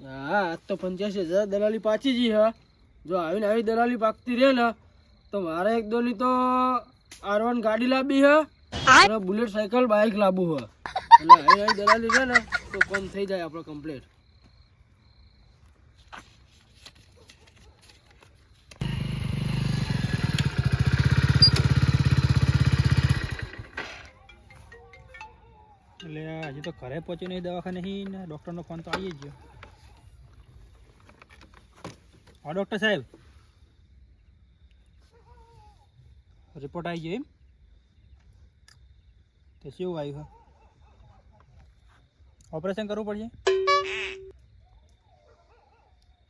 હા આજ તો 85,000 દલાલી પાછી જી હા. જો આવીને આવી દલાલી પાકતી રહે ને તો મારે એક દોની તો R1 ગાડી લાવવી હે અને બુલેટ સાયકલ બાઇક લાવવું હે. એટલે આવી આવી દલાલી રહે ને તો કામ થઈ જાય આપણો કમ્પ્લીટ. એટલે હજી તો ઘરે પહોંચી નહીં દવાખાને ને ડૉક્ટરનો ફોન તો આવી જ ગયો. હા ડૉક્ટર સાહેબ રિપોર્ટ આવી ગયો એમ તે શું આવ્યું? ઓપરેશન કરવું પડશે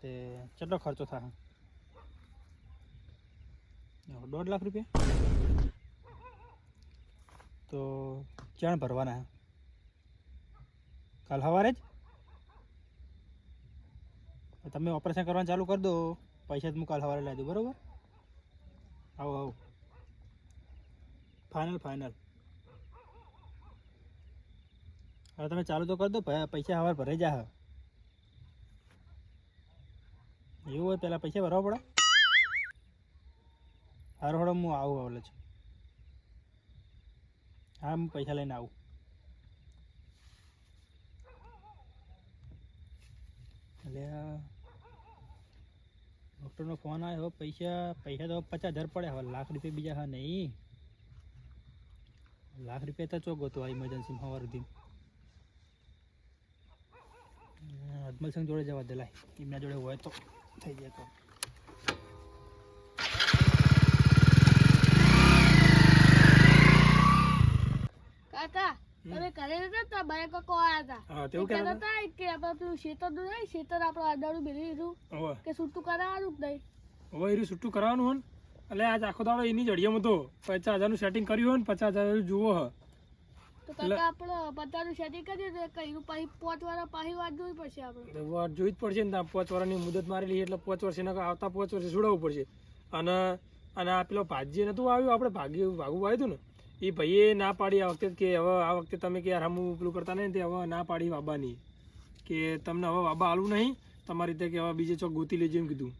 તે કેટલો ખર્ચો થાય? 1.5 લાખ રૂપિયા તો ક્યાં ભરવાના હે? કાલ સવારે જ તમે ઓપરેશન કરવાનું ચાલુ કરી દો, પૈસા હું કાલ સવારે લાવી દઉં. બરાબર? આવો આવો ફાઇનલ. હવે તમે ચાલુ તો કરી દો, પૈસા સવારે ભરાઈ જા. એવું હોય પહેલાં પૈસા ભરવા પડે. હારો હળો હું આવું આવલે છું. હા હું પૈસા લઈને આવું. એટલે ડૉક્ટરનો ફોન આવ્યો. પૈસા તો 50,000 પડે. હવે લાખ રૂપિયા બીજા હા નહીં. લાખ રૂપિયા તો ચોગો તો આ ઇમરજન્સીમાં સવાર સુધી. અજમલ સંઘ જોડે જવા દે લાય, એમના જોડે હોય તો થઈ જાય. તો કાકા તમે ઘરે નતા બાઈક કો આયા હતા. હા તેવું કે નતા કે આપણે પેલું શેતર દૂર નહીં, શેતર આપણે આડાડું બેલી દીધું કે છૂટું કરાવવાનું જ નહીં. હવે એનું છૂટું કરવાનું હોય ને. એટલે આજ આખો દાડો એની જડિયામાં તો 50,000નું સેટિંગ કર્યું હોય ને 50,000 જુઓ હ. તો કાકા આપણે 50નું સેટિંગ કરી દે કે એનું પછી 5 વાર પાછી વાત જોવી પડશે આપણે. વાત જોઈ જ પડશે ને. 5 વર્ષની મુદત મારેલી એટલે 5 વર્ષ એના આવતા 5 વર્ષે છોડાવવું પડશે. અને આ પેલો ભાજી નતું આવ્યું, આપણે ભાગવું આવ્યું હતું ને, એ ભાઈએ ના પાડી આ વખતે કે હવે આ વખતે તમે કે યાર હું પેલું કરતા નહીં તે હવે ના પાડી વાબાની કે તમને હવે વાબા હાલવું નહીં તમારી રીતે કે હવે બીજે ચોક ગોતી લેજો એમ કીધું.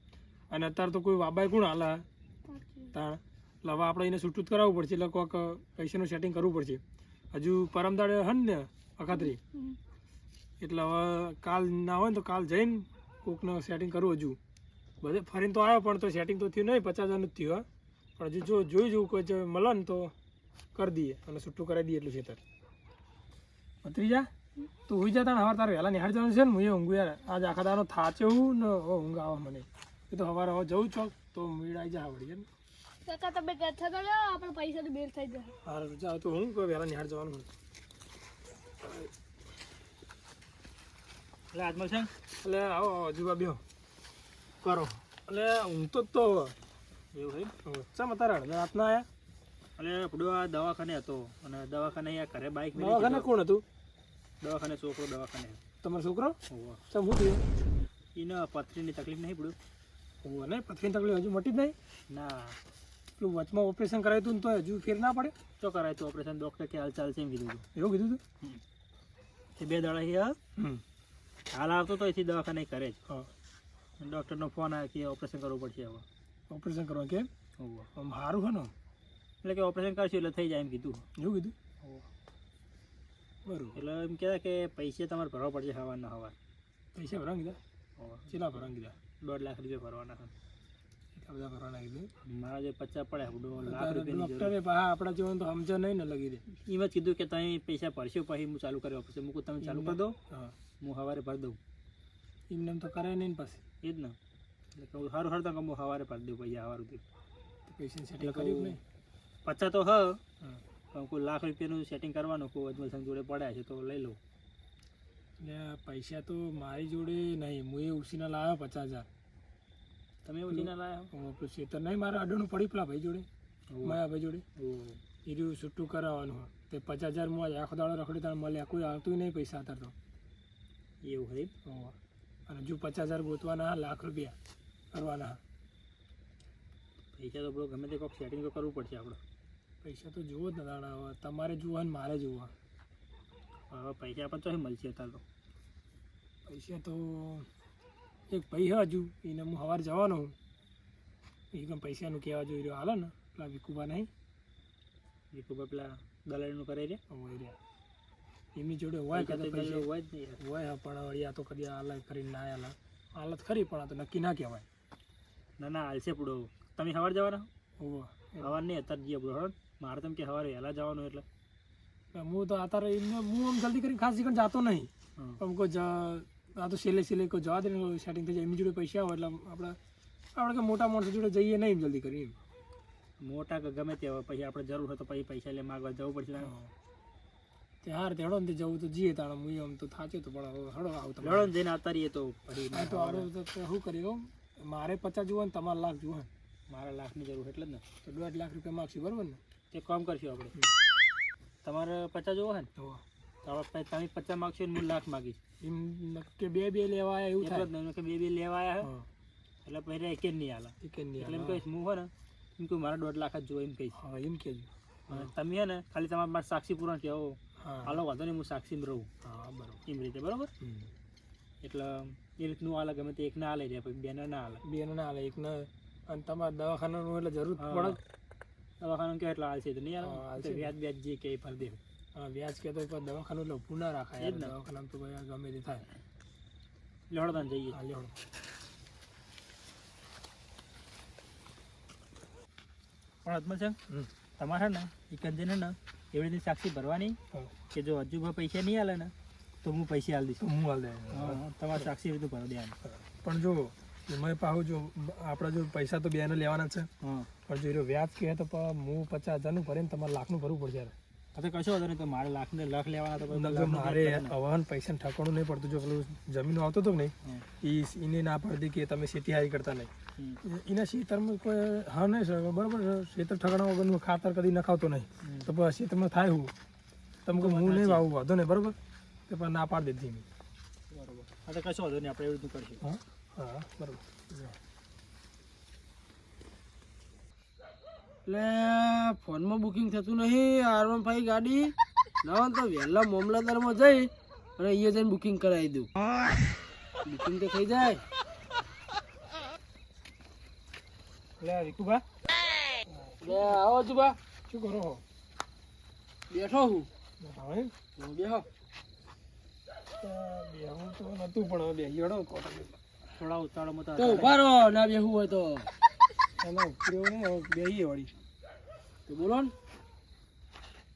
અને અત્યારે તો કોઈ વાબાએ કોણ હાલા તાણ. એટલે હવે આપણે એને છૂટું જ કરાવવું પડશે. એટલે કોઈક પૈસાનું સેટિંગ કરવું પડશે. હજુ પરમદાડે હન ને અખાત્રી, એટલે હવે કાલ ના હોય ને તો કાલ જઈને કોકને સેટિંગ કરવું. હજુ બધે ફરીને તો આવ્યો પણ તો સેટિંગ તો થયું નહીં, 50,000નું જ થયું. પણ હજુ જો જોઈ જવું કોઈ મળે ને તો કરી દઈએ અને છૂટું કરાવી દઈએ. એટલું છે તાર ભત્રીજા તું હોઈ જા. તાણ સવાર તારે વહેલા નિહાળ જવાનું છે ને. હું એ ઊંઘું યાર. આજ આખા દાનો થાચે હું ને ઊંઘ આવે મને. એ તો સવારે હવે જવું ચોક તો મીડ આવી જાય વળી ને. કાકા તમે ગથ્થા તો લ્યો, આપણે પૈસાની બેર થઈ જાય. હા જાવ તો હું કોઈ વહેલા નિહાળ જવાનું. એટલે આજમાં છે એટલે આવો હજુ બેહો કરો. એટલે ઊંઘ તો એવું હોય ચમ તારા અડધા રાતના આવ્યા. એટલે આપણો આ દવાખાને હતો અને દવાખાને અહીંયા ઘરે બાઇક દવાખાને કોણ હતું? દવાખાને છોકરો દવાખાને. તમારો છોકરો ચમ શું થયું? એને પથરીની તકલીફ નહીં પડ્યું. ઓહ નહીં પથરીની તકલીફ હજુ મટી જ નહીં? ના પેલું વચમાં ઓપરેશન કરાવ્યું હતું ને તો હજુ ફેર ના પડે? તો કરાય તો ઓપરેશન ડૉક્ટર કે હાલ ચાલશે એમ કીધું હતું. એવું કીધું હતું? એ 2 દાડા હાલ આવતો તો એથી દવાખાને કરે જ. હા ડૉક્ટરનો ફોન આવ્યો કે ઓપરેશન કરવું પડશે. હવે ઓપરેશન કરવા કેમ? આમ સારું છે ને એટલે કે ઓપરેશન કરશું એટલે થઈ જાય એમ કીધું. એવું કીધું? બરાબર. એટલે એમ કહેતા કે પૈસા તમારે ભરવા પડશે સવારના સવાર. પૈસા ભરવા કીધા? કેટલા ભરવા કીધા? 1.5 લાખ રૂપિયા ભરવાના. એટલા બધા ભરવાના કીધું? મારા જે 50 પડે 1.5 લાખ રૂપિયા. ડૉક્ટરે આપણા જીવન તો સમજો નહીં ને લગી દે. એમ જ કીધું કે તમે પૈસા ભરશો પછી હું ચાલુ કરી ઓપરેશન. મૂકું તમે ચાલુ કરી દો. હા હું સવારે ભરી દઉં. એમને એમ તો કરાય નહીં ને પછી એ જ ને. એટલે કહું સારું સારું તો હું સવારે ભરી દઉં પૈસા સવાર સુધી. પૈસા સેટિંગ કર્યું નહીં? 50 તો હા પણ કોઈ લાખ રૂપિયાનું સેટિંગ કરવાનું કોઈ અજમલ સંઘ જોડે પડ્યા છે તો લઈ લઉં. એટલે પૈસા તો મારી જોડે નહીં. હું એ ઉછીના લાવ્યો 50,000. તમે ઉછીના લાવ્યા? પેલું શેતર નહીં મારા અડોનું પડી પેલા ભાઈ જોડે, મારા ભાઈ જોડે. એ રહ્યું છૂટું કરાવવાનું હોય તે 50,000 હું આજે આખો દાડો રખડી તાર મળ્યા. કોઈ આવતું નહીં પૈસા અત્યારે તો. એવું હોય. અને હજુ 50,000 ગોતવાના લાખ રૂપિયા કરવાના. પૈસા તો બરો ગમે તે કોઈક સેટિંગ તો કરવું પડશે આપણે. પૈસા તો જુઓ જ ને દાડા. હવે તમારે જુઓ ને મારે જુઓ. હવે પૈસા આપણને તો મળશે અત્યારે તો. પૈસા તો એક ભાઈ હે હજુ એને હું સવારે જવાનો હું એ કંઈ પૈસાનું કહેવા જોઈ રહ્યો હાલે ને પેલા વિકુબા નહીં વિકુબા પેલા દલાલીનું કરે રે હોય રે એમની જોડે હોય કે પૈસા હોય જ નહીં હોય હા પણ વળી આ તો કદી હાલત કરીને ના હાલત હાલત ખરી પણ આ તો નક્કી ના કહેવાય ના ના હાલશે પૂડો તમે સવારે જવાના હોવ સવાર નહીં અત્યારે જઈએ પૂડો હળ મારે તમે કે સવારે વહેલા જવાનું એટલે હું તો અત્યારે એમને હું આમ જલ્દી કરીને ખાસ શીખણ જતો નહીં પણ કોઈ આ તો છેલ્લે કોઈ જવા દે સેટિંગ થઈ જાય એમની જોડે પૈસા હોય એટલે આપણે કે મોટા માણસો જોડે જઈએ નહીં એમ જલ્દી કરી મોટા કે ગમે તે હોય પછી આપણે જરૂર હોય તો પછી પૈસા લે માગવા જવું પડશે તે હાર તેડો ને જવું તો જઈએ તાણે હું આમ તો થાચ્યો તો પણ હળો આવતો લડો ને જઈને આવતા રહીએ તો તો હારું તો શું કરી મારે 50 જુઓ ને તમારે લાખ જુઓ મારે લાખની જરૂર એટલે જ ને તો 1.5 લાખ રૂપિયા માગશું બરાબર ને તે કામ કરશું આપણે તમારે 50 જોવો હે ને તો તમે 50 માગશો ને હું લાખ માગીશ એમ કે બે લેવા આવ્યા એવું થાય ને કે બે લેવા આવ્યા એટલે પહેલા એક જ નહીં હાલે એટલે એમ કહીશ હું હો ને એમ કહું મારા 1.5 લાખ જ જોવો એમ કહીશ હા એમ કહેજો તમે હે ને ખાલી તમારા મારે સાક્ષી પૂરણ કહેવો હાલો વાંધો નહીં હું સાક્ષીમાં રહું હા બરાબર એમ રીતે બરાબર એટલે એ રીતનું હાલે ગમે તે એક ના હાલે જાય પછી બેને ના હાલે એક ના અને તમારે દવાખાનાનું એટલે જરૂર પડે દવાખાનું કે એટલે હાલશે તો નહીં હાલે વ્યાજ જે કે ફર દે હા વ્યાજ કે તો દવાખાનું એટલે ઊભું ના રાખાય જ ને દવાખાનામાં તો ભાઈ ગમે તે થાય લેવડો તાને જઈએ હા લેવડો પણ અજમલ છે તમારે ને એકંદરને ને એવી રીતે સાક્ષી ભરવાની કે જો હજુ પૈસા નહીં હાલે ને તો હું પૈસા હાલ દઈશ હું હાલ દે તમારે સાક્ષી રીતે ભરી દેવાનું પણ જો એમાં પાછું જો આપણે જો પૈસા તો બેને લેવાના છે પણ જો વ્યાજ કહે તો હું 50,000નું ભરીને તમારે લાખનું ભરવું પડશે યાર તો કશો વાંધો નહીં તો મારે લાખ લેવાના તો મારે હવાન પૈસા ઠકાણું નહીં પડતું જો પેલું જમીનો આવતો હતો નહીં એને ના પડતી કે તમે ખેતી હારી કરતા નહીં એના ખેતરમાં કોઈ હા નહીં સર બરાબર ખેતર ઠકાણા વગરનું ખાતર કદી નખાવતો નહીં તો પછી ખેતરમાં થાય હું તમે કહું હું નહીં વાવું વાંધો નહીં બરાબર તો પણ ના પાડી દીધી બરાબર હા તો કશો વાંધો નહીં આપણે એવું બધું કરીશું હા હા બરાબર એટલે ફોનમાં બુકિંગ થતું નહીં R15 ગાડી ના તો વહેલા મામલતદારમાં જઈ અને અહીંયા જઈને બુકિંગ કરાવી દઉં બુકિંગ તો થઈ જાય લે વિકુભા લે આવો જુબા શું કરો હો બેઠો હું હવે બેહો બેહું તો નતું પણ બે હેડો થોડા ઉતાળો તો ઉભા રહો ના બેહવું હોય તો એના ઉપર્યો ને બેહીએ વળી તો બોલો ને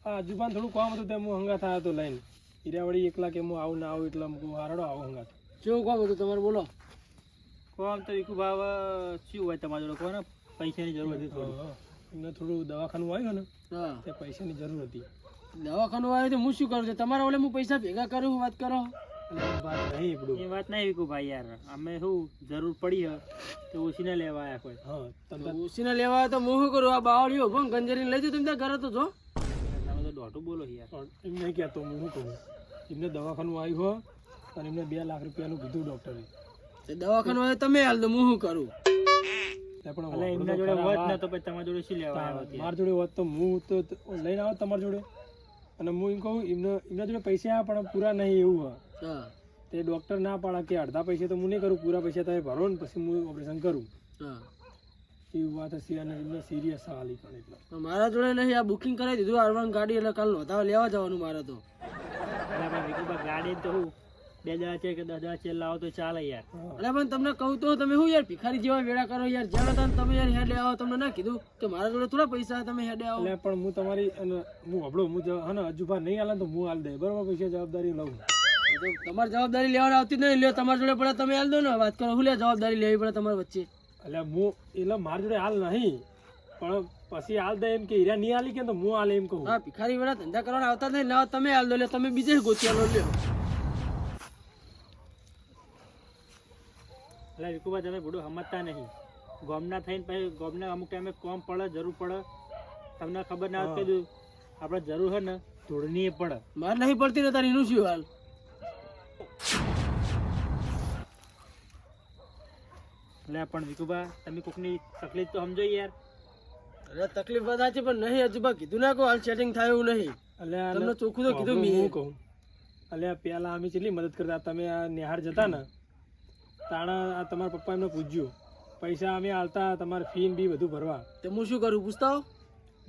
હા જુબાન થોડું કામ હતું તેમ હું હંગા થયા તો લઈને હીરા વળી એકલા કે હું આવું ના આવું એટલે હારડો આવો હંગા કેવું કામ હતું તમારે બોલો કોમ તો વિકુભા હવે શું હોય તમારા જોડે કોને પૈસાની જરૂર હતી થોડી એમને થોડું દવાખાનું આવ્યું ને હા તે પૈસાની જરૂર હતી દવાખાનું આવ્યું તો હું શું કરું છું તમારા ઓલે હું પૈસા ભેગા કરું વાત કરો એ વાત નહીં વિકુભાઈ યાર અમે શું જરૂર પડી હે તો ઓછી ના લેવા આવ્યા કોઈ હા તમે ઓછી ના લેવા તો હું શું કરું આ બાવળીઓ ભંગ ગંજરી લઈ જતો તમે ઘરે તો જો તમે તો દોઢું બોલો યાર એમ નહીં કહેતો હું શું કહું એમને દવાખાનું આવ્યું હોય અને એમને 2 લાખ રૂપિયાનું કીધું ડૉક્ટરે દવાખાનું આવે તમે હાલ દો હું શું કરું એમના જોડે હોત ને તો પછી તમારા જોડે શું લેવા મારા જોડે હોત તો હું તો લઈને આવો તમારા જોડે અને હું એમ કહું એમના જોડે પૈસા પણ પૂરા નહીં એવું હોય તે ડૉક્ટર ના પાડે કે અડધા પૈસા તો હું નહીં કરું પૂરા પૈસા તમે ભરો ને પછી હું ઓપરેશન કરું એવી વાત હશે અને એમને સિરિયસ સવાલ કરે એટલે મારા જોડે નહીં આ બુકિંગ કરાવી દીધું R1 ગાડી એટલે કાલ નોંધાવા લેવા જવાનું મારે તો ગાડી તો હું 2 દાડા છે કે 10 દાડા છે લાવો તો ચાલે યાર એટલે પણ તમને કહું તો તમે શું યાર ભિખારી જેવા વેડા કરો યાર જ્યાં તમે યાર હેડે આવો તમને ના કીધું કે મારા જોડે થોડા પૈસા તમે હેડે આવો એટલે પણ હું તમારી હું હબળો હું હા ને હજુ નહીં હાલે તો હું હાલ દે બરાબર પૈસા જવાબદારી લઉં તમારે જવાબદારી લેવાની આવતી નહીં લ્યો તમારા જોડે પડે તમે હાલ દો ને વાત કરો શું લે જવાબદારી લેવી પડે તમારી વચ્ચે એટલે હું એટલે મારા જોડે હાલ નહીં પણ પછી હાલ દે એમ કે હીરા નહીં હાલી કે તો હું હાલ એમ કહું હા ભિખારી વેડા ધંધા કરવાના આવતા નહીં ના તમે હાલ દો લે તમે બીજે ગોતી લ્યો એટલે વિકુભા તમે બધું સમજતા નહીં ગોમના થઈને પછી ગોમના અમુક ટાઈમે કોમ પડે જરૂર પડે તમને ખબર ના આવતી કીધું આપણે જરૂર હોય ને ધૂળની પડે મારે નહીં પડતી ને તારે એનું શું હાલ એટલે પણ વિકુભા તમે કોકની તકલીફ તો સમજો યાર અરે તકલીફ બધા છે પણ નહીં હજુ કીધું ના કહો હાલ સેટિંગ થાય એવું નહીં એટલે તમને ચોખ્ખું તો કીધું મેં કહું એટલે પહેલા અમે કેટલી મદદ કરતા તમે આ નિહાળ જતા ને તાણા આ તમારા પપ્પા એમને પૂછ્યું પૈસા અમે આલતા તમારે ફી બી બધું ભરવા. તે હું શું કરું પૂછતા હો?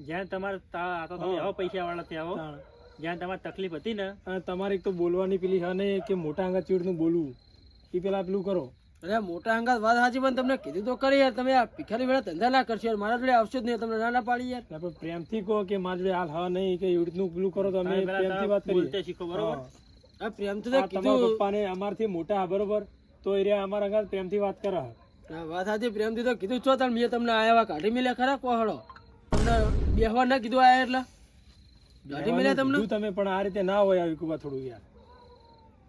જ્યાં તમારે આ તો તમે આવો પૈસા વાળા ત્યાં આવો તાણ. જ્યાં તમારે તકલીફ હતી ને અને તમારે એક તો બોલવાની પેલી હા ને કે મોટા અંગા ચીડનું બોલવું એ પેલા પેલું કરો. અરે મોટા અંગાત વાત સાચી પણ તમને કીધું તો કરી યાર, તમે આ ભિખારી વેળા ધંધા ના કરશો યાર, મારા જોડે આવશો જ નહીં, તમને ના પાડી યાર. આપણે પ્રેમથી કહો કે મારા જોડે હાલ હા નહીં કે એવી રીતનું પેલું કરો તો અમે તમે પેલા પ્રેમથી વાત કરીએ. બોલતે શીખો બરોબર. હા. આ પ્રેમથી તો આ તમારા કીધું. પપ્પાને અમારથી મોટા હા બરોબર તો એ રહ્યા અમારા અંગાત પ્રેમથી વાત કરે. હા, વાત સાચી, પ્રેમથી તો કીધું છો તાર મેં તમને આયા કાઢી મેલ્યા ખરા કોહળો, તમને બેહવા ના કીધું આયા એટલે કાઢી મેલ્યા તમને. કીધું તમે પણ આ રીતે ના હોય આવી કુબા થોડું યાર.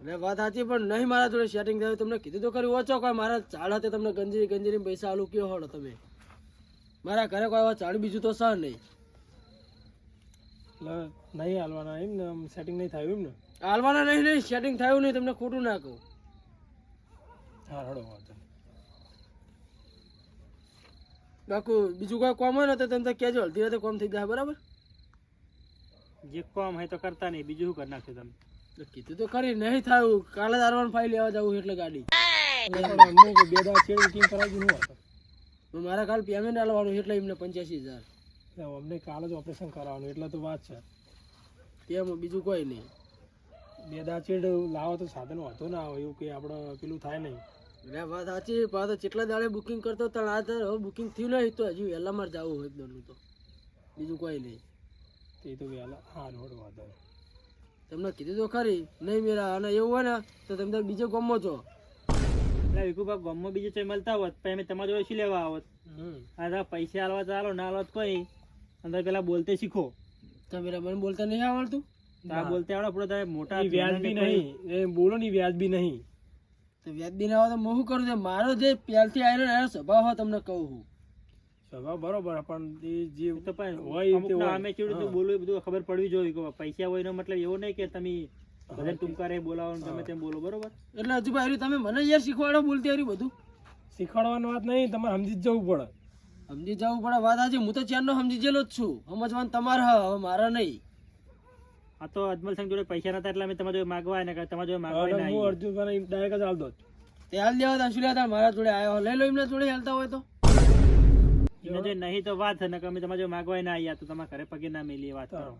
અરે વાત સાચી પણ નહીં મારા જોડે સેટિંગ થયું, તમને કીધું તો કરી ઓછો કોઈ મારા ચાળ હાથે તમને ગંજીરી ગંજીરી પૈસા આલું કયો હળો તમે, મારા ઘરે કોઈ ચાળ બીજું તો સહ નહીં. એટલે નહીં હાલવાના એમ ને સેટિંગ નહીં થયું એમ ને. હાલવાના નહીં નહીં સેટિંગ થયું નહીં, તમને ખોટું ના કહું. હા હડો વાંધો નહીં. બાકી બીજું કોઈ કોમ હોય ને તો તમે તો કહેજો, અડધી રાતે કોમ થઈ જાય બરાબર. જે કામ હોય તો કરતા નહીં, બીજું શું કરી નાખ્યું તમે? એટલે કીધું તો ખરી નહીં થયું, કાલે જ આરવાન ફાઈ લેવા જવું એટલે ગાડી. એટલે પણ અમને કે બે દાડા ચેડ બુકિંગ કરાવી દીધું હતું. તો મારે કાલ પેમેન્ટ આલવાનું એટલે એમને 85,000. એટલે અમને કાલે જ ઓપરેશન કરાવવાનું એટલે તો વાત છે. તેમ બીજું કોઈ નહીં. બે દાડા ચેડ લાવો તો સાધન વાંધો ના આવે એવું કે આપણે પેલું થાય નહીં. એટલે વાત સાચી, પાછો જેટલા દાડે બુકિંગ કરતો તો આ હવે બુકિંગ થયું નહીં તો હજુ વહેલા મારે જવું હોય દરનું તો બીજું કોઈ નહીં. તે તો વહેલા હા હડો વાંધો નહીં. તમને કીધું તો ખરી નહીં મેરા, અને એવું હોય ને તો તમે તો બીજો ગમો છો. એટલે વિકુબા ગામમાં બીજું ચોય મળતા હોત પછી અમે તમારા જોડે શું લેવા આવત? આ પૈસા આલવા ચાલો ના આલવા કોઈ અંદર પેલા બોલતે શીખો. તમે મને બોલતા નહીં આવડતું? આ બોલતે આવડે પૂરો તમે મોટા ઈ વ્યાજબી નહીં એ બોલો ને વ્યાજબી નહીં. તો વ્યાજબી ના આવે તો હું શું કરું છું? મારો જે પહેલથી આવેલો ને એનો સ્વભાવ હોય તમને કહું છું. સ્વભાવ બરોબર પણ એ જે તો પણ હોય એ અમુક રીતે ના હોય. અમે કેવી રીતે બોલવું એ બધું ખબર પડવી જોઈએ કે પૈસા હોય એનો મતલબ એવો નહીં કે તમે બધા ટૂંકારે બોલાવો ને તમે તેમ બોલો બરોબર. એટલે હજુ ભાઈ તમે મને યાર શીખવાડો બોલતી આવ્યું બધું. શીખવાડવાની વાત નહીં, તમારે સમજી જ જવું પડે. સમજી જવું પડે વાત આજે, હું તો ચારનો સમજી ગયેલો જ છું, સમજવાનું તમારે હવે મારા નહીં. આ તો અજમલ સંઘ જોડે પૈસા નતા એટલે અમે તમારા જોડે માગવા ને તમારા જોડે માગવા અને ના હું આવીએ. અર્જુનભાઈ ડાયરેક્ટ જ હાલ દો. તે હાલ દેવા તા શું લેતા મારા જોડે આવ્યો, લઈ લો એમના જોડે હાલતા હોય તો. એને જો નહીં તો વાત છે ને કે અમે તમારા જોડે માગવા ના આવ્યા તો તમારા ઘરે પગે ના મેલીએ વાત કરો.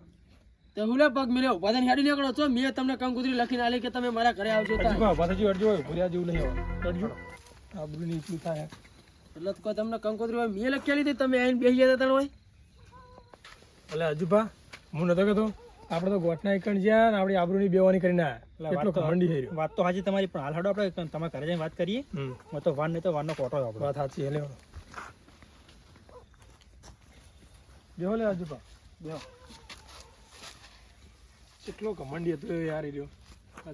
તે હું લે પગ મિલ્યો ઉભા થઈને હેડી નીકળો છો, મેં તમને કંકુતરી લખીને આલી કે તમે મારા ઘરે આવજો તાર. અર્જુન ઉભા થજો, અર્જુન ભૂર્યા જેવું નહીં હોય. અર્જુન આબરૂ ની એટલું થાય. એટલે તો કોઈ તમને કંકોત્રી હોય મેં લખી આલી તમે આવીને બેસી જતા તણ હોય. એટલે હજુભા હું નતો કહેતો આપણે તો ગોઠના એકણ જ્યાં ને આપણી આબરૂની બેવાની કરીને આયા. એટલો ઘમંડી થઈ રહ્યો. વાત તો હાજી તમારી પણ હાલ હાડો આપણે તમારા ઘરે જઈને વાત કરીએ. હું તો વાન નહીં તો વાનનો કોટો આપણો. વાત સાચી હેલે બેહો લે હજુભા બેહો. એટલો ઘમંડી હતો યાર એ રહ્યો.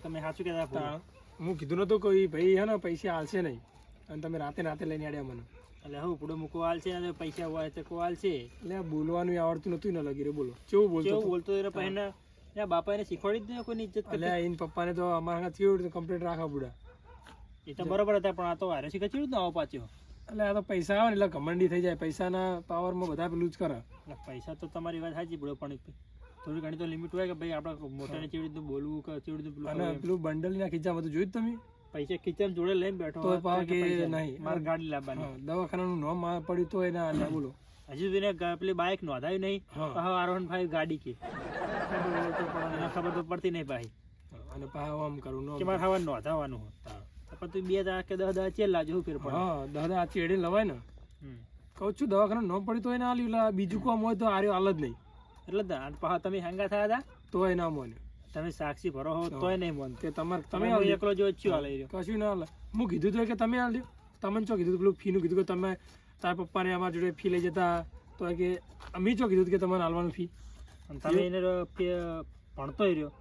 તમે સાચું કહેતા તાણ. હું કીધું નતું કોઈ ભાઈ હે ને પૈસા હાલશે નહીં અને તમે રાતે રાતે લઈને આડ્યા મને. એટલે હું પૂડો મૂકો હાલ છે ને પૈસા હોય તો કો હાલ છે. એટલે આ બોલવાનું આવડતું નતું ને લગી રે બોલો કેવું બોલતો કેવું હતો? બોલતો એ પછી બાપા એને શીખવાડી જ દે કોઈની ઇજ્જત એટલે કરતા. એને પપ્પાને તો અમારા હાથ કેવું કમ્પ્લીટ રાખવા બુડા. એ તો બરોબર હતા પણ આ તો હારે શીખે ચીડું આવો પાછો. એટલે આ તો પૈસા આવે ને એટલે ઘમંડી થઈ જાય. પૈસાના પાવરમાં બધા પેલું જ કરે. એટલે પૈસા તો તમારી વાત સાચી પડે પણ થોડી ઘણી તો લિમિટ હોય કે ભાઈ આપણે મોટાને કેવી રીતે બોલવું કે કેવી રીતે પેલું અને કરવું. પેલું બંડલના ખીચામાં તો જોયું જ તમે? પૈસા ખીચામાં જોડે લઈને બેઠો તો હોય પાછા કે કે પૈસા નહીં. મારે ગાડી લાવવાની. હા, દવાખાનાનું નામ પડ્યું તો એના આલ્યા બોલો. હજુ સુધી પેલી બાઇક નોંધાયું નહીં. હા. પાછો આરોહણ ભાઈ ગાડી કે એને ખબર તો પડતી નહીં ભાઈ અને પાછા આમ કરું કે મારે ખાવાનું નોંધાવાનું હોય. તો પણ તું 2 દાડા કે 10 દાડા ચેલ લાજો શું ફેર પડે. હા દાદા આ ચેડે લવાય ને. હમ. કહું છું દવાખાનું નામ પડ્યું તો એને આલ્યું. એટલે બીજું કોમ હોય તો આર્યો હાલ જ નહીં એટલે જ ને. પાછા તમે હંગા થયા હતા તો એ ના મોને. તમે સાક્ષી ભરો હો તોય નહીં મન. કે તમારે તમે તમે આલ્યો. એકલો જો છું હાલ રહ્યો. કશું ના હાલે. હું કીધું તો કે તમે આલ્યો. તમને શું કીધું પેલું ફીનું કીધું કે તમે તારા પપ્પાને અમારા જોડે ફી લઈ જતા તો કે અમે શું કીધું કે તમારે હાલવાનું ફી. અને તમે એને ભણતો રહ્યો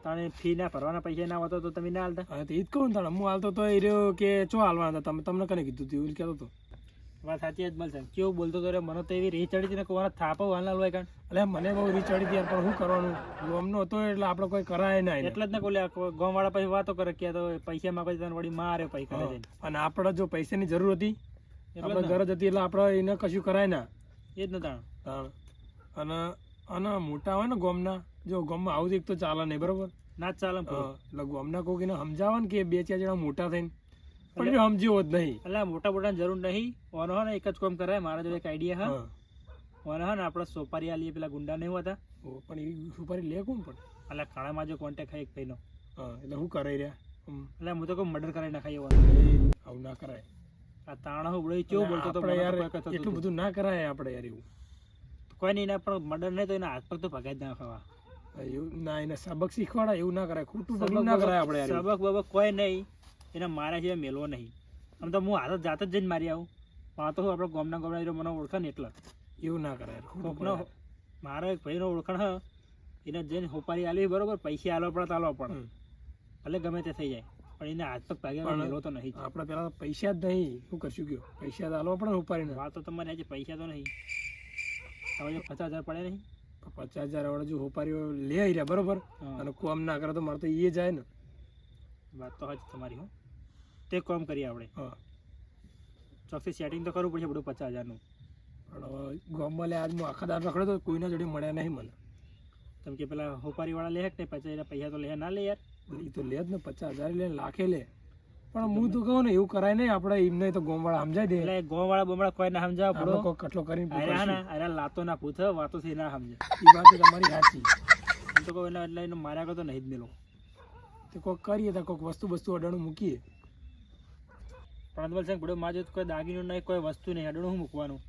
તાણે ફી ના ભરવાના પૈસા ના હોતો તો તમે ના હાલતા. હા તો એ જ કહું ને તાણે હું હાલતો તો એ રહ્યો કે ચો હાલવાના હતા તમે તમને કને કીધું હતું એવું કહેતો હતો. વાત સાચી જ મળશે. કેવું બોલતો તો રે મને તો એવી રીત ચડી હતી ને કોના થાપો હાલ હોય કારણ એટલે મને બહુ રીચ ચડી હતી યાર પણ શું કરવાનું ગોમનો હતો એટલે આપણે કોઈ કરાય ના એને. એટલે જ ને બોલે ગામ વાળા પછી વાતો કરે કે તો પૈસા માંગે તને વળી મારે પૈસા કરે છે. અને આપણે જો પૈસાની જરૂર હતી એટલે આપણે ગરજ હતી એટલે આપણે એને કશું કરાય ના. એ જ ને તાણ. તાણ. અને અને મોટા હોય ને ગોમના જો ગોમમાં આવું એક તો ચાલે નહીં બરોબર. ના જ ચાલે ને પૂરું. એટલે ગોમના કોક એને સમજાવે ને કે 2-4 જણા મોટા થઈને પણ જો સમજ્યો જ નહીં. એટલે મોટા મોટાની જરૂર નહીં. ઓનો હે ને એક જ કામ કરાય, મારા જોડે એક આઈડિયા હા. હા. ઓનો હે ને આપણે સોપારી આલીએ, પેલા ગુંડા નહીં હોતા, પણ એ સુપારી લે કોણ પણ? એટલે ખાણામાં જો કોન્ટેક્ટ થાય એક ભાઈનો, હા, એટલે શું કરાઈ રહ્યા? એટલે હું તો કોઈ મર્ડર કરાવી નાખાય એવો. આવું ના કરાય. આ તાણા હું બળો કેવું બોલતો તો આપણે યાર મને તો કોઈ કહેતો એટલું હતો. બધું ના કરાય આપણે યાર એવું. કોઈ નહીં, એના પણ મર્ડર નહીં તો એના હાથ પગ તો ભગાઈ જ નાખવા. એવું ના, એને સબક શીખવાડા, એવું ના કરાય. ખોટું પગલું ના કરાય આપણે યાર. સબક બબક કોઈ નહીં, એને મારા સિવાય મેલવો નહીં. આમ તો હું હાથ જાત જ જઈને મારી આવું, પણ આ તો હું આપણે ગામના મને ઓળખે ને એટલે એવું ના કરાય યાર. ખોટું કોકનો કરાય. મારો એક ભાઈનો ઓળખાણ હ, એને જઈને હોપારી આલવી બરોબર, પૈસા આલવા પડે તો આલવા પડે, ભલે ગમે તે થઈ જાય, પણ એને હાથ પગ ભાગ્યા મેળવો તો નહીં. આપણે પેલા પૈસા જ નહીં, શું કરશું કયો? પૈસા તો આલવા પડે ને ઉપાડીને. વાત તો તમારે આજે પૈસા તો નહીં. હવે જો 50,000 પડે નહીં, 50,000 વાળા જો હોપારીઓ લે આવી રહ્યા બરોબર, હા. અને કોમ ના કરે તો મારે તો એ જાય ને. વાત તો હજ તમારી હો. તે કામ કરીએ આપણે, હા, ચોકથી સેટિંગ તો કરવું પડશે બધું 50,000નું. પણ હવે ગામમાં લે આજ હું આખા દાર રખડ્યો તો કોઈના જોડે મળ્યા નહીં મને. કેમ કે પેલા હોપારીવાળા લે કે નહીં, પૈસા તો લે ના લે યાર. એ તો લે જ ને, 50,000 લે, લાખે લે. પણ હું તો કહું ને એવું કરાય નહીં, આપણે એમને તો ગામવાળા સમજાય દે. એટલે ગોવાળા બમડા કોઈ ના સમજાવ આપણે પડો. કોઈ કટલો કરીને આર્યા ને આર્યા લાતો ના પૂછ, વાતો થી ના સમજે. એ વાત તમારી સાચી. હું તો કહું એટલે એને માર્યા કરતો નહીં જ મેલો. તો કોઈક કરીએ તો કોઈક વસ્તુ અડાણું મૂકીએ. પણ અદબલ સિંહ બધું મારે કોઈ દાગીનું નહીં, કોઈ વસ્તુ નહીં, અડણું શું મૂકવાનું?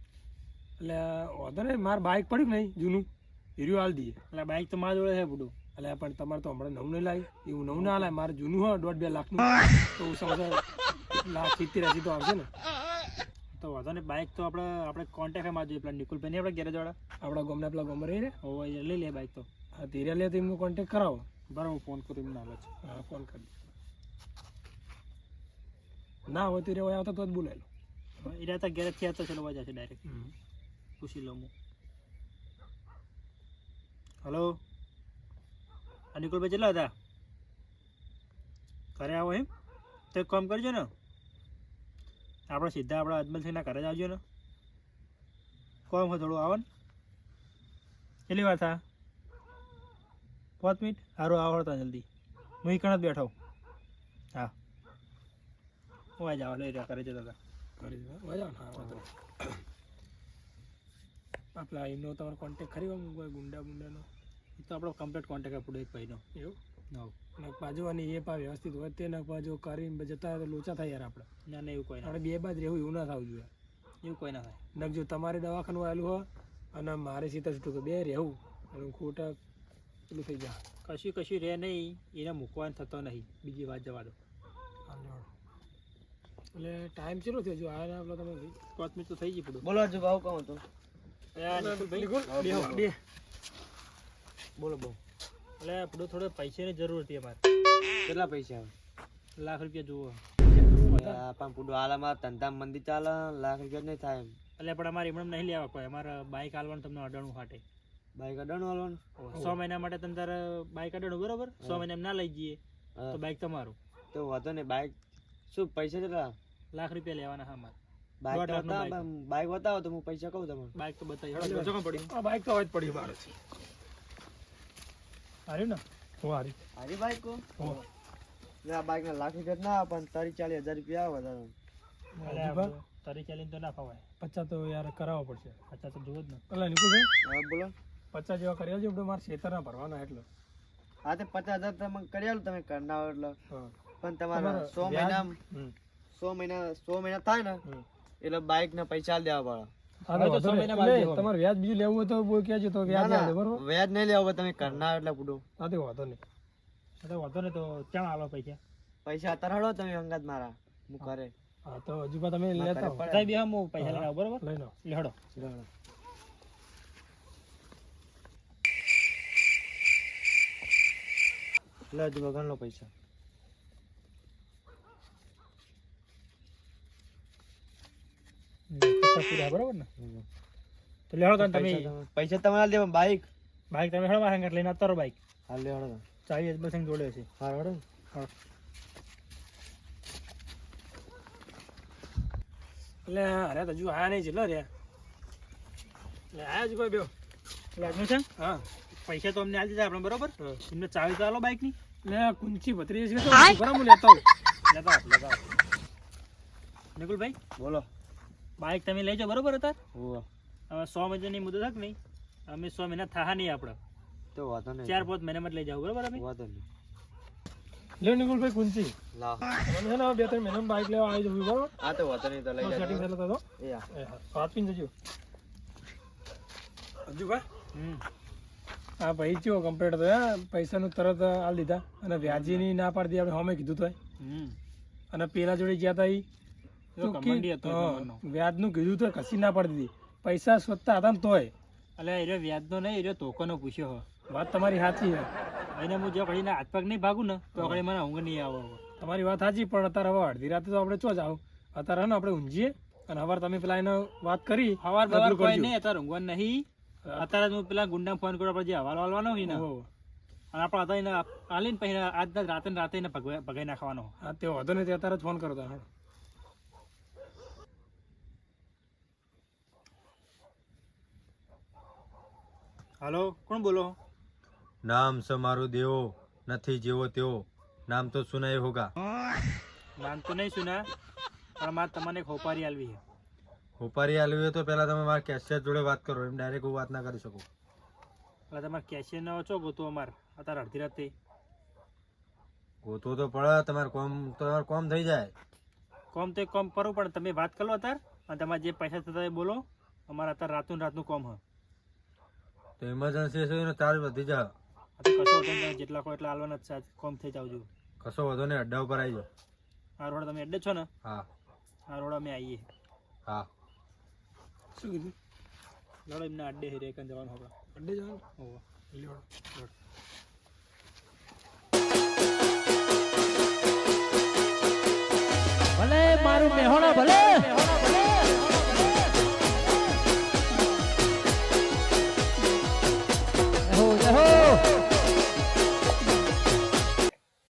એટલે વાંધો નહીં, મારે બાઇક પડ્યું નહીં જૂનું, હીરું હાલ દઈએ. એટલે બાઈક તો મારા જોડે છે બધું. એટલે પણ તમારે તો હમણાં નવું નહીં લાવી, એવું નવું ના લાવે. મારે જૂનું હોય 1.5-2 લાખનું, તો સમજો 1,70,000 તો આવશે ને. તો વાંધો નહીં, બાઈક તો આપણે કોન્ટેક્ટ માં જોઈએ, પેલા નિકુલભાઈ નહીં આપણે ગેરેજ વાળા, આપણા ગામના પેલા ગામમાં રહી રે, હવે લઈ લે બાઈક તો. હા, ધીરે લે તો એમનો કોન્ટેક્ટ કરાવો. બરાબર, હું ફોન કરું એમને હાલ જ. હા, ફોન કરી ના હોય તો રે આવતા તો જ બોલાય લો. એ રહ્યા ગેરેજ થી આવતા ચલો જશે ડાયરેક્ટ, પૂછી લઉં હું. હલો, આ નિકુલભાઈ કેટલા હતા? ઘરે આવો એમ તો એક કામ કરજો ને, આપણે સીધા આપણા અજમલસિંહના ઘરે જ આવજો ને. કોમ હોય થોડું આવો ને. કેટલી વાર થા? 5 મિનિટ? સારું આવો તો જલ્દી, હું ઈ કણ જ બેઠો. હા, હું આવી જાવ લઈ રહ્યા ઘરે જતા હતા. કરી દો મજા ને. હા, વાંધો નહીં. આપણા એમનો તમારો કોન્ટેક્ટ ખરી હોય કોઈ ગુંડાનો? એ તો આપણો કમ્પ્લીટ કોન્ટેક્ટ આપણો એક ભાઈનો. એવું હવ. ને પાછું અને એ પા વ્યવસ્થિત હોય તે ને પાછું કરીને જતા હોય તો લોચા થાય યાર. આપણે ના ના, એવું કોઈ ના, આપણે બે બાદ રહેવું એવું ના થવું જોઈએ. એવું કોઈ ના થાય. નક જો તમારે દવાખાનું આવેલું હોય અને મારે સીતા છૂટું કે બે રહેવું અને ખોટા પેલું થઈ જાય. કશું રહે નહીં, એને મૂકવાનું થતો નહીં, બીજી વાત જવા દો. એટલે ટાઈમ ચેલો થયો જો આયા આપણે તમે 5 મિનિટ તો થઈ ગઈ પડું. બોલો હજુ ભાવ કહું તો બે બોલો બહુ. એટલે બધું થોડો પૈસાની જરૂર હતી અમારે. કેટલા પૈસા લાખ રૂપિયા જુઓ. પણ પૂડો હાલમાં ધંધા મંદી ચાલે, લાખ રૂપિયા નહીં થાય એમ. એટલે પણ અમારે એમણે નહીં લેવા કોઈ, અમારે બાઇક આલવાનું તમને અડાણું હાટે. બાઈક અડાણું હાલવાનું 100 મહિના માટે તમે તારે બાઇક અડાણું બરોબર, 100 મહિના એમ ના લઈ જઈએ તો બાઇક તમારું. તો વાંધો નહીં. બાઈક શું પૈસા કેટલા? લાખ રૂપિયા લેવાના હા અમારે. બાઈક 1.5 લાખનું બાઈક બતાવો તો હું પૈસા કહું તમને. બાઇક તો બતાવી જો પડી આ બાઈક તો હવે જ પડી મારે છે. હાર્યું ને. હું હારી હારી બાઈક કો હો. આ બાઈક ના લાખ રૂપિયા ના આવે પણ 30-40 હજાર રૂપિયા આવે વધારે. એટલે તારી ચાલીને તો ના ફાવાય. 50 તો યાર કરાવવો પડશે. અચ્છા તો જુઓ જ ને. એટલે નિકુલભાઈ હા બોલો. 50 જેવા કર્યા છે મારે ખેતરના ભરવાના એટલે. હા તે 50,000 તમે કરી આલો તમે કરના એટલે. હા. પણ તમારા તમારા 100 વ્યાજ? મહિના 100 મહિના થાય ને એટલે બાઈક ના પૈસા દેવા પડે. હા, તો વાંધો નહીં. એટલે તમારે વ્યાજ બીજું લેવું હોય તો બોલ કહેજો તો વ્યાજ ના, આપે ના, બરોબર. વ્યાજ નહીં લેવા તમે કરના એટલે પૂડું. હા, તે વાંધો નહીં. એટલે વાંધો નહીં, તો ક્યાં આલો પૈસા? પૈસા અત્યારે હળો તમે અંગાત મારા હું કરે. હા, તો હજુ પણ તમે લેતા હો. બતાવી બે હું પૈસા લઈને આવું બરોબર. લઈ લો. લેડો. લે હજુ બગાડ લો પૈસા. પૈસા પૂરા બરોબર ને. તો લેડો તમે પૈસા તમારા દેવા બાઈક બાઈક તમે હેડો મારા લઈને આવતા રહો બાઈક. હા લે હળો. ચાવી અજમલ સિંહ જોડે છે. હા હળો. એટલે અરે તો હજુ આયા નહીં છે લે રે. એટલે આયા જ કોઈ બેવ. લાગ્યું છે? હા. પૈસા તો અમને આલી દીધા આપણે બરોબર. એમને ચાવી તો આલો બાઈક ની. એટલે કુંચી ભત્રી છે તો બરાબર હું લેતા આવું. લેતા આવો. નિકુલભાઈ બોલો. બાઇક તમે લઈ જાઓ બરોબર હતા હોવે. હવે 100 મહિનાની મુદત હક નહીં અમે 100 મહિના થા નહીં આપણે તો વાંધો નહીં. 4-5 મહિનામાં જ લઈ જાઓ બરોબર અમે વાંધો નહીં. લે નિકુલભાઈ કુંચી લાવ. મને છે ને 2-3 મહિનામાં બાઇક લેવા આવી જવું બરાબર આ તો વાંધો નહીં તો લઈ સેટિંગ જાય. થયેલો તો એ હા. વાત પીને જજો હજુ ભાઈ હમ હા ભાઈ ચેવો કમ્પ્લીટ હતો હે પૈસાનું તરત આ લીધા અને વ્યાજીની ના પાડતી આપણે હમે કીધું તો હમ અને પેલા જોડે ગયા તા ઈ એવો કમાન્ડી હતો એ નંબરનો. વ્યાજનું કીધું તો કશી ના પાડી દીધી પૈસા સ્વતતા હતા ને તોય એટલે એ વ્યાજનો નહીં એ ટોકનો પૂછ્યો હો વાત તમારી સાચી છે એને હું જો ઘડીને હાથ પગ નહીં ભાગું ને તો ઘડી મને ઊંઘ નહીં આવે હવે. તમારી વાત સાચી પણ અત્યારે હવે અડધી રાતે તો આપણે ચો જાવ અત્યારે હે ને આપણે ઊંઘીએ અને સવારે તમે પેલા એને વાત કરી સવાર બવાર બદલું કોઈ કરજો. નહીં અત્યારે ઊંઘવાનું નહીં અત્યારે જ હું પેલા ગુંડા ફોન કર્યો આપણે જે હવાલ વાળવાનો હોય ને ઓહો. અને આપણે હતા એને આલીને પછી આજના રાતે ને રાતે એને ભગાઈ નાખવાનો. હા તે વાંધો નહીં તે અત્યારે જ ફોન કરો તા હાલો કોણ બોલો? નામ સ મારું દેવો નથી જેવો તેવો નામ તો સુનાય હોગા. નામ તો નહીં સુના પણ મારે તમને એક હોપારી આલવી છે. ઉપારી આલવી હોય તો પહેલા તમે મારા કેશિયર જોડે વાત કરો, એમ ડાયરેક્ટ હું વાત ના કરી શકું. એટલે તમારે કેશિયર ના ઓછો ગોતો અમારે અત્યારે અડધી રાતે ગોતવો તો પડે, તમારે કોમ થઈ જાય. કોમ તો એક કોમ કરવું પણ તમે વાત કરો અત્યારે અને તમારે જે પૈસા થતા એ બોલો. અમારે અત્યારે રાતનું કોમ હ તો ઇમરજન્સી છે ને ચાર્જ વધી જાય. તો કશો વાંધો નહીં, જેટલા કોઈ એટલા હાલવાના જ છે. કોમ થઈ જાવજો. કશો વધો ને અડ્ડા ઉપર આવી જાઓ. આ રોડ તમે અડ્ડે છો ને? હા આ રોડ અમે આવીએ. હા. શું કીધું લડો એમને અડ્ડે હિરે કન જવાનું આપણે. અડ્ડે જવાનું હોવે. ભલે મારું મેહોણા ભલે